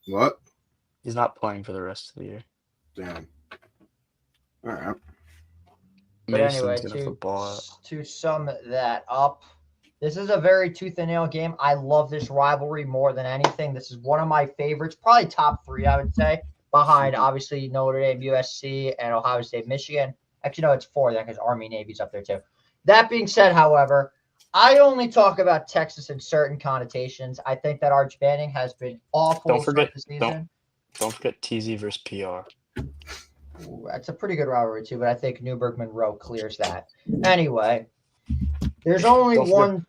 What? He's not playing for the rest of the year. Damn. All right. But anyway, to sum that up, this is a very tooth and nail game. I love this rivalry more than anything. This is one of my favorites, probably top 3, I would say, behind obviously Notre Dame, USC, and Ohio State, Michigan. Actually, no, it's 4 then because Army, Navy's up there too. That being said, however, I only talk about Texas in certain connotations. I think that Arch Manning has been awful. Don't forget the season. Don't forget TZ versus PR. Ooh, that's a pretty good rivalry too, but I think Newburgh Monroe clears that. Anyway, there's only one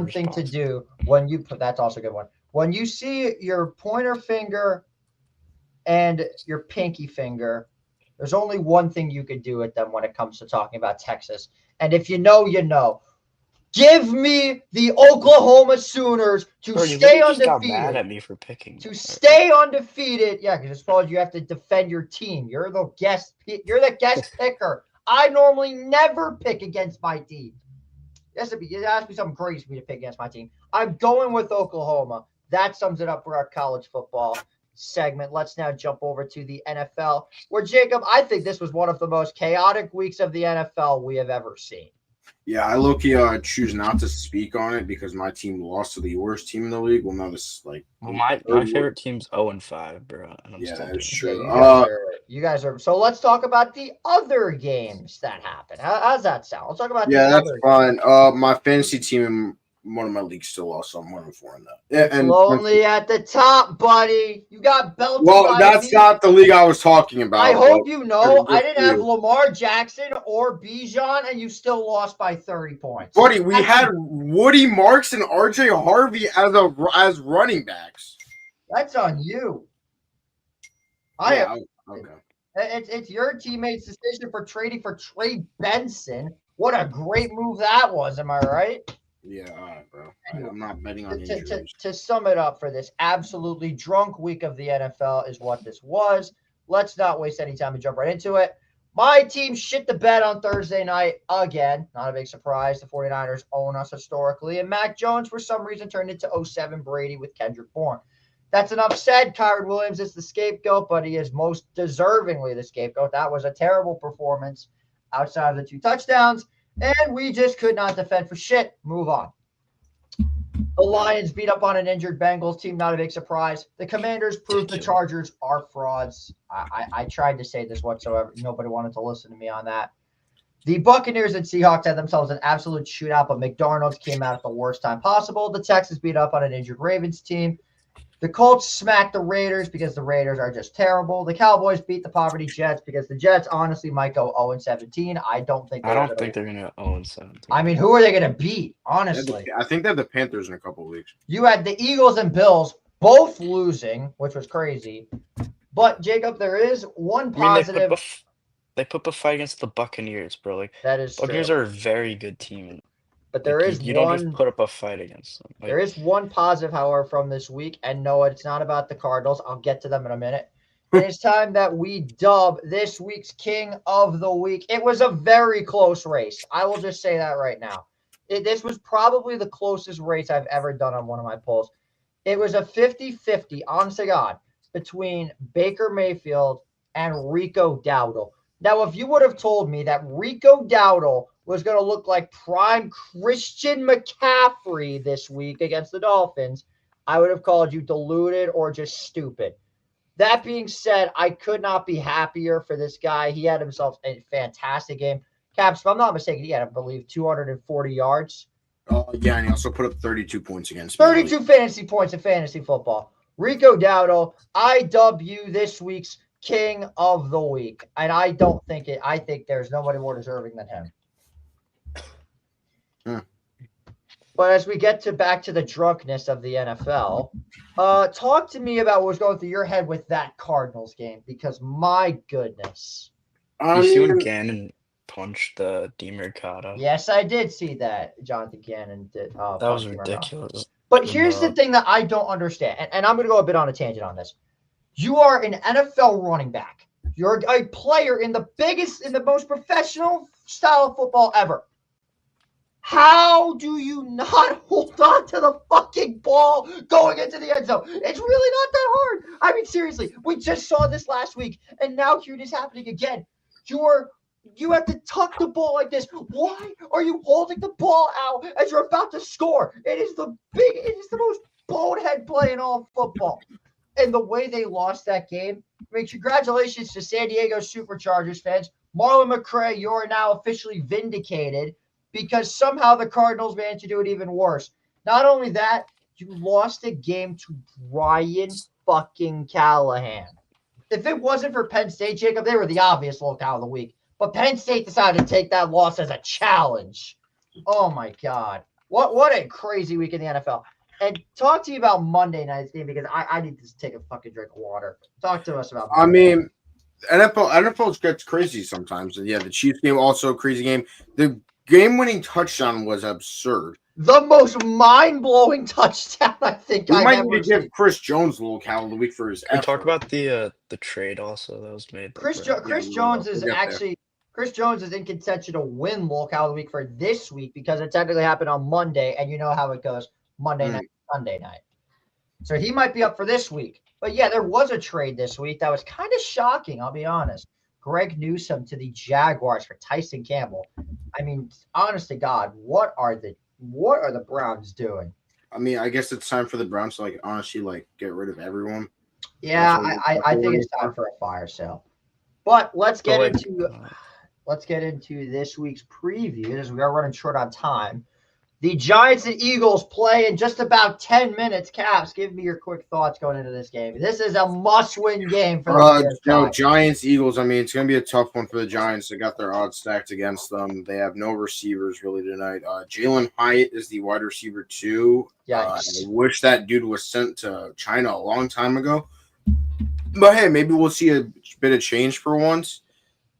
thing to do when you put. That's also a good one. When you see your pointer finger and your pinky finger, there's only one thing you could do with them when it comes to talking about Texas. And if you know, you know. Give me the Oklahoma Sooners to stay undefeated. Got mad at me for picking. To stay undefeated. Yeah, because I suppose you have to defend your team. You're the guest picker. I normally never pick against my team. It has to be something crazy for me to pick against my team. I'm going with Oklahoma. That sums it up for our college football segment. Let's now jump over to the NFL, where, Jacob, I think this was one of the most chaotic weeks of the NFL we have ever seen. Yeah, I low-key choose not to speak on it because my team lost to the worst team in the league. Well, no, this my favorite team's 0-5, bro. And I'm yeah, that's true. You guys are. So let's talk about the other games that happened. How's that sound? Let's talk about. That's fine. My fantasy team in one of my leagues still lost, so I'm 1-4 in that. Yeah, and lonely at the top, buddy. You got belted. Well, that's not the league I was talking about. I hope you know I didn't have Lamar Jackson or Bijan, and you still lost by 30 points. Buddy, we had Woody Marks and RJ Harvey as running backs. That's on you. Okay. It's your teammate's decision for trading for Trey Benson. What a great move that was. Am I right? Yeah, all right, bro. I'm not betting on injuries. To sum it up for this absolutely drunk week of the NFL is what this was. Let's not waste any time and jump right into it. My team shit the bed on Thursday night again. Not a big surprise. The 49ers own us historically. And Mac Jones, for some reason, turned into 07 Brady with Kendrick Bourne. That's enough said. Kyron Williams is the scapegoat, but he is most deservingly the scapegoat. That was a terrible performance outside of the 2 touchdowns. And we just could not defend for shit. Move on. The Lions beat up on an injured Bengals team. Not a big surprise. The Commanders proved the Chargers are frauds. I tried to say this whatsoever. Nobody wanted to listen to me on that. The Buccaneers and Seahawks had themselves an absolute shootout, but McDarnold's came out at the worst time possible. The Texans beat up on an injured Ravens team. The Colts smacked the Raiders because the Raiders are just terrible. The Cowboys beat the poverty Jets because the Jets honestly might go 0-17. I don't think they're going to go 0-17. I mean, who are they going to beat, honestly? I think they have the Panthers in a couple of weeks. You had the Eagles and Bills both losing, which was crazy. But, Jacob, there is one positive. They put a fight against the Buccaneers, bro. Like, that is Buccaneers true. are a very good team. But there is you don't just put up a fight against them. There is one positive, however, from this week. And no, it's not about the Cardinals. I'll get to them in a minute. It's time that we dub this week's King of the Week. It was a very close race. I will just say that right now. This was probably the closest race I've ever done on one of my polls. It was a 50-50, honest to God, between Baker Mayfield and Rico Dowdle. Now, if you would have told me that Rico Dowdle was going to look like prime Christian McCaffrey this week against the Dolphins, I would have called you deluded or just stupid. That being said, I could not be happier for this guy. He had himself a fantastic game. Caps, if I'm not mistaken, he had, I believe, 240 yards. Yeah, and he also put up 32 points against me. 32 fantasy points in fantasy football. Rico Dowdle, I dub you this week's King of the Week. And I don't think it. I think there's nobody more deserving than him. But as we get back to the drunkenness of the NFL, talk to me about what was going through your head with that Cardinals game, because my goodness. You see when Gannon punched the Demercado? Yes, I did see that. Jonathan Gannon did. That was ridiculous. But here's the thing that I don't understand, and I'm going to go a bit on a tangent on this. You are an NFL running back. You're a player in the biggest, in the most professional style of football ever. How do you not hold on to the fucking ball going into the end zone? It's really not that hard. I mean, seriously, we just saw this last week, and now here it is happening again. You have to tuck the ball like this. Why are you holding the ball out as you're about to score? It is the most bonehead play in all of football. And the way they lost that game, I mean, congratulations to San Diego Superchargers fans. Marlon McCray, you are now officially vindicated, because somehow the Cardinals managed to do it even worse. Not only that, you lost a game to Brian fucking Callahan. If it wasn't for Penn State, Jacob, they were the obvious locale of the week. But Penn State decided to take that loss as a challenge. Oh, my God. What a crazy week in the NFL. And talk to me about Monday night's game, because I need to take a fucking drink of water. Talk to us about Monday. I mean, NFL gets crazy sometimes. And yeah, the Chiefs game also a crazy game. The game-winning touchdown was absurd. The most mind-blowing touchdown I think we I've might ever need to seen. give Chris Jones a little cow of the week for his effort. We talk about the trade also that was made. Chris Jones is in contention to win locale of the week for this week, because it technically happened on Monday, and you know how it goes: Monday night, Sunday night. So he might be up for this week. But yeah, there was a trade this week that was kind of shocking, I'll be honest. Greg Newsome to the Jaguars for Tyson Campbell. I mean, honest to God, what are the Browns doing? I mean, I guess it's time for the Browns to honestly get rid of everyone. Yeah, I think it's time for a fire sale. But let's get into this week's preview, as we are running short on time. The Giants and Eagles play in just about 10 minutes. Caps, give me your quick thoughts going into this game. This is a must-win game for the Giants, Eagles. I mean, it's going to be a tough one for the Giants. They got their odds stacked against them. They have no receivers really tonight. Jalen Hyatt is the wide receiver 2. I wish that dude was sent to China a long time ago. But hey, maybe we'll see a bit of change for once.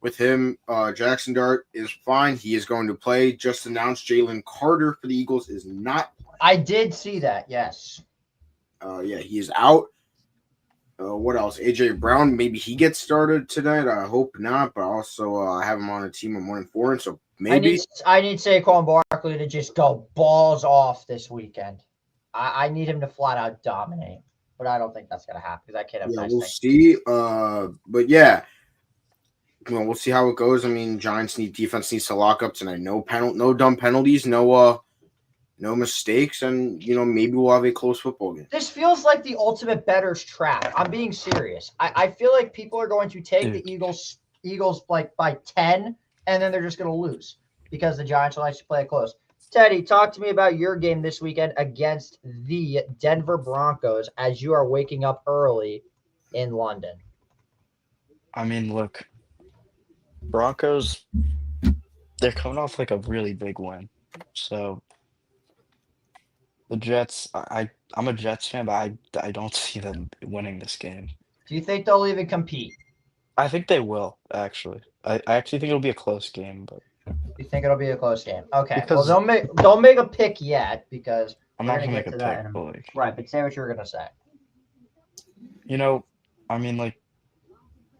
With him, Jackson Dart is fine. He is going to play. Just announced Jalen Carter for the Eagles is not playing. I did see that, yes. Yeah, he is out. What else? A.J. Brown, maybe he gets started tonight. I hope not, but also I have him on a team I'm 1-4, and so maybe. I need Saquon Barkley to just go balls off this weekend. I need him to flat out dominate, but I don't think that's going to happen because that kid has nice we'll things. See. But yeah. Well, we'll see how it goes. I mean, Giants defense needs to lock up tonight. No dumb penalties, no mistakes, and maybe we'll have a close football game. This feels like the ultimate bettor's trap. I'm being serious. I feel like people are going to take the Eagles like by 10, and then they're just going to lose because the Giants will actually play it close. Teddy, talk to me about your game this weekend against the Denver Broncos as you are waking up early in London. I mean, look. Broncos, they're coming off a really big win. So the Jets, I'm a Jets fan, but I don't see them winning this game. Do you think they'll even compete? I think they will, actually. I actually think it'll be a close game, but you think it'll be a close game? Okay. Well, don't make a pick yet because I'm not gonna make a pick. But right, but say what you were gonna say. I mean,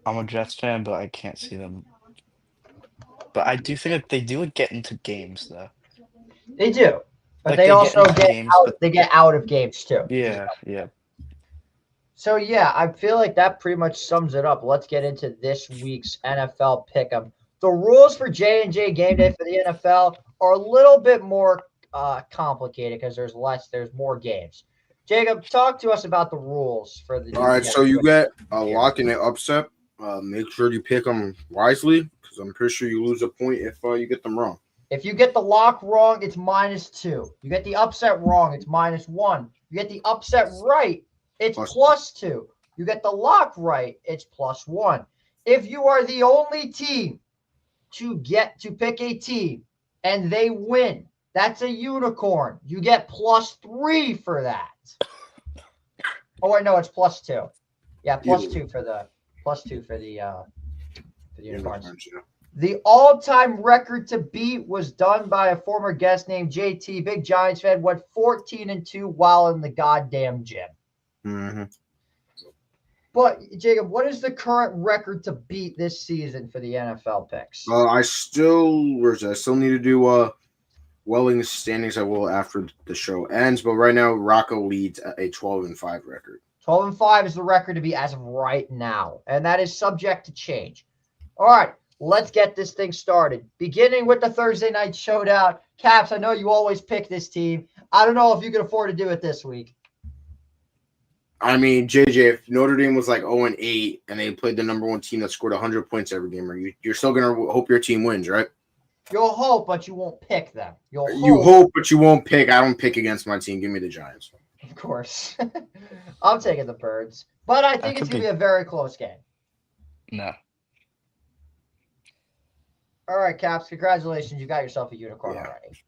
I'm a Jets fan, but I can't see them. But I do think that they do get into games, though. They do, but they also get out of games too. Yeah. So yeah, I feel like that pretty much sums it up. Let's get into this week's NFL Pick'em. The rules for J&J Game Day for the NFL are a little bit more complicated because there's more games. Jacob, talk to us about the rules for the. All right, so you get a lock and an upset. Make sure you pick them wisely because I'm pretty sure you lose a point if you get them wrong. If you get the lock wrong, it's -2. You get the upset wrong, it's -1. You get the upset right, it's +2. You get the lock right, it's +1. If you are the only team to get to pick a team and they win, that's a unicorn. You get +3 for that. Oh wait, no, it's +2. Yeah, +2 for the unicorns. The all-time record to beat was done by a former guest named JT. Big Giants fan, went 14-2 while in the goddamn gym. Mm-hmm. But Jacob, what is the current record to beat this season for the NFL picks? I still need to do Welling's standings. I will after the show ends, but right now Rocco leads a 12-5 record. 12-5 is the record to be as of right now, and that is subject to change. All right, let's get this thing started. Beginning with the Thursday night showdown. Caps, I know you always pick this team. I don't know if you can afford to do it this week. I mean, JJ, if Notre Dame was like 0-8 and they played the number 1 team that scored 100 points every game, you're still going to hope your team wins, right? You'll hope, but you won't pick them. You hope, but you won't pick. I don't pick against my team. Give me the Giants. Of course. I'm taking the Birds. But I think it's going to be a very close game. No. All right, Caps. Congratulations. You got yourself a unicorn already.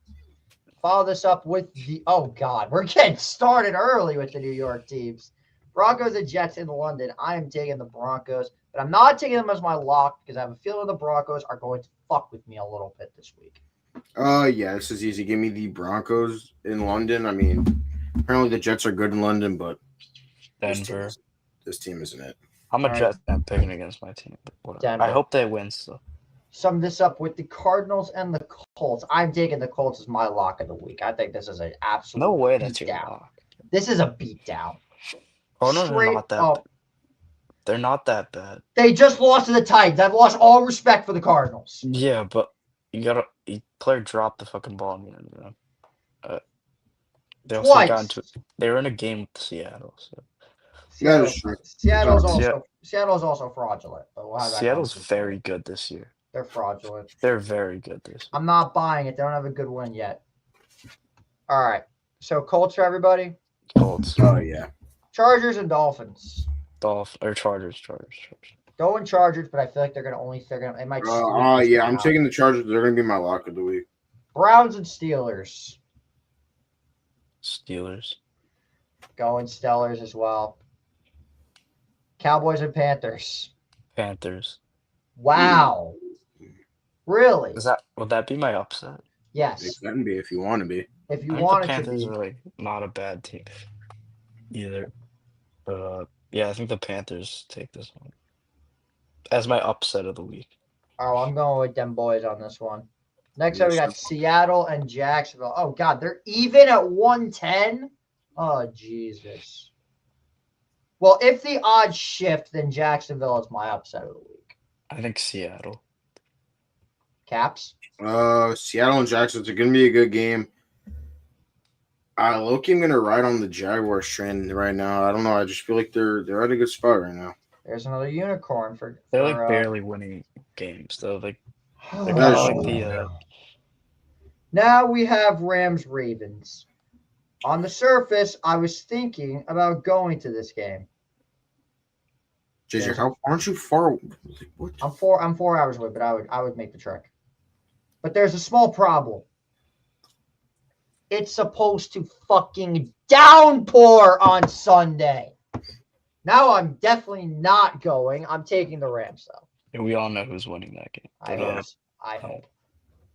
Follow this up with the – oh, God. We're getting started early with the New York teams. Broncos and Jets in London. I am taking the Broncos, but I'm not taking them as my lock because I have a feeling the Broncos are going to fuck with me a little bit this week. Yeah, this is easy. Give me the Broncos in London. I mean, apparently the Jets are good in London, but Denver. This team isn't it. I'm a Jets fan picking against my team. But Denver. I hope they win still. Sum this up with the Cardinals and the Colts. I'm taking the Colts as my lock of the week. I think this is an absolute no way that's your beatdown. lock. This is a beatdown. Cardinals are not that. They're not that bad. They just lost to the Titans. I've lost all respect for the Cardinals. Yeah, but player dropped the fucking ball. They also got into. They were in a game with Seattle. So. Seattle's also fraudulent. Seattle's very good this year. They're fraudulent. They're very good this year. I'm not buying it. They don't have a good win yet. All right. So Colts for everybody? Colts. Oh, yeah. Chargers and Dolphins. Chargers. Going Chargers, but I feel like they're gonna. It might. Yeah. I'm taking the Chargers. They're gonna be my lock of the week. Browns and Steelers. Steelers. Going Stellars as well. Cowboys and Panthers. Panthers. Wow. Really? Would that be my upset? Yes. It can be if you want to be. If you want it to be. The Panthers are like not a bad team either. But yeah, I think the Panthers take this one as my upset of the week. Oh, I'm going with them boys on this one. Next up, we got Seattle and Jacksonville. Oh, God, they're even at 110? Oh, Jesus. Well, if the odds shift, then Jacksonville is my upset of the week. I think Seattle. Caps? Seattle and Jacksonville are going to be a good game. Loki, I'm going to ride on the Jaguars trend right now. I don't know. I just feel like they're at a good spot right now. There's another unicorn for. They're like barely winning games, though. Like they're kind of like the. Now we have Rams-Ravens. On the surface, I was thinking about going to this game. JJ, how aren't you far? What? I'm 4 hours away, but I would make the trek. But there's a small problem. It's supposed to fucking downpour on Sunday. Now I'm definitely not going. I'm taking the Rams, though. And we all know who's winning that game. I hope.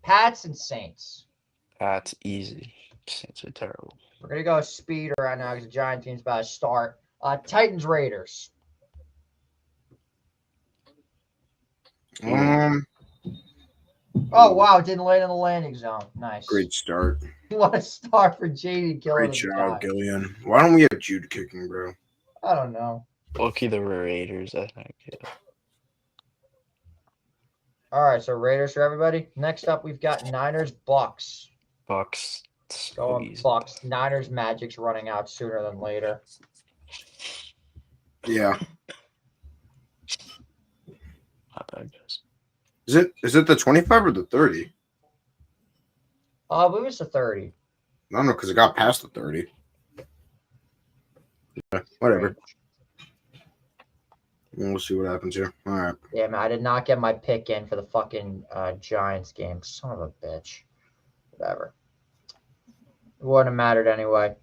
Pats and Saints. Pats, easy. Saints are terrible. We're going to go speed right now because the Giant team's about to start. Titans, Raiders. Oh, wow. It didn't land in the landing zone. Nice. Great start. What a start for JD killing. Great job, Gillian. Why don't we have Jude kicking, bro? I don't know. Lucky the Raiders, I think. Yeah. All right, so Raiders for everybody. Next up, we've got Niners, Bucks. Bucks. So Going easy. Bucks. Niners Magic's running out sooner than later. Yeah. Not bad, guys. Is it the 25 or the 30? I believe it's the 30. I don't know because it got past the 30. Yeah, whatever. We'll see what happens here. All right. Yeah, man, I did not get my pick in for the fucking Giants game. Son of a bitch. Whatever. It wouldn't have mattered anyway.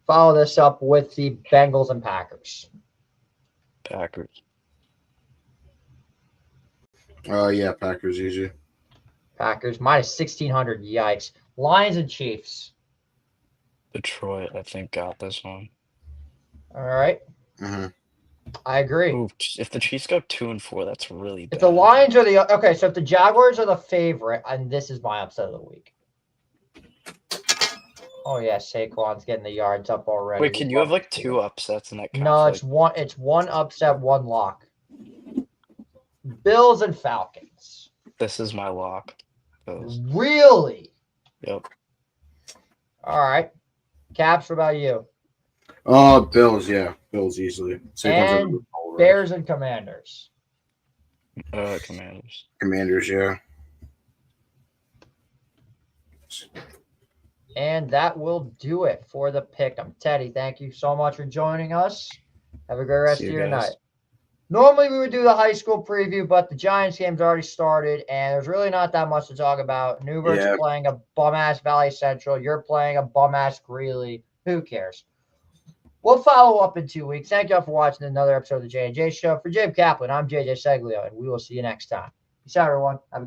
Follow this up with the Bengals and Packers. Packers. Yeah, Packers easy. Packers minus 1,600. Yikes. Lions and Chiefs. Detroit, I think, got this one. All right. Mm-hmm. I agree. Ooh, if the Chiefs go 2-4, that's really bad. If the Lions are the okay, so if the Jaguars are the favorite, and this is my upset of the week. Oh yeah, Saquon's getting the yards up already. Wait, can you have like two upsets in that? No, it's one. It's one upset, one lock. Bills and Falcons. This is my lock. Bills. Really? Yep. All right. Caps, what about you? Bills, yeah. Bills easily. And Bears and Commanders. Commanders. Commanders, yeah. And that will do it for the pick. I'm Teddy. Thank you so much for joining us. Have a great rest of your night. Normally we would do the high school preview, but the Giants game's already started, and there's really not that much to talk about. Newbert's playing a bum-ass Valley Central. You're playing a bum-ass Greeley. Who cares? We'll follow up in 2 weeks. Thank you all for watching another episode of the J&J Show. For Jabe Kaplan, I'm JJ Seglio, and we will see you next time. Peace out, everyone. Have a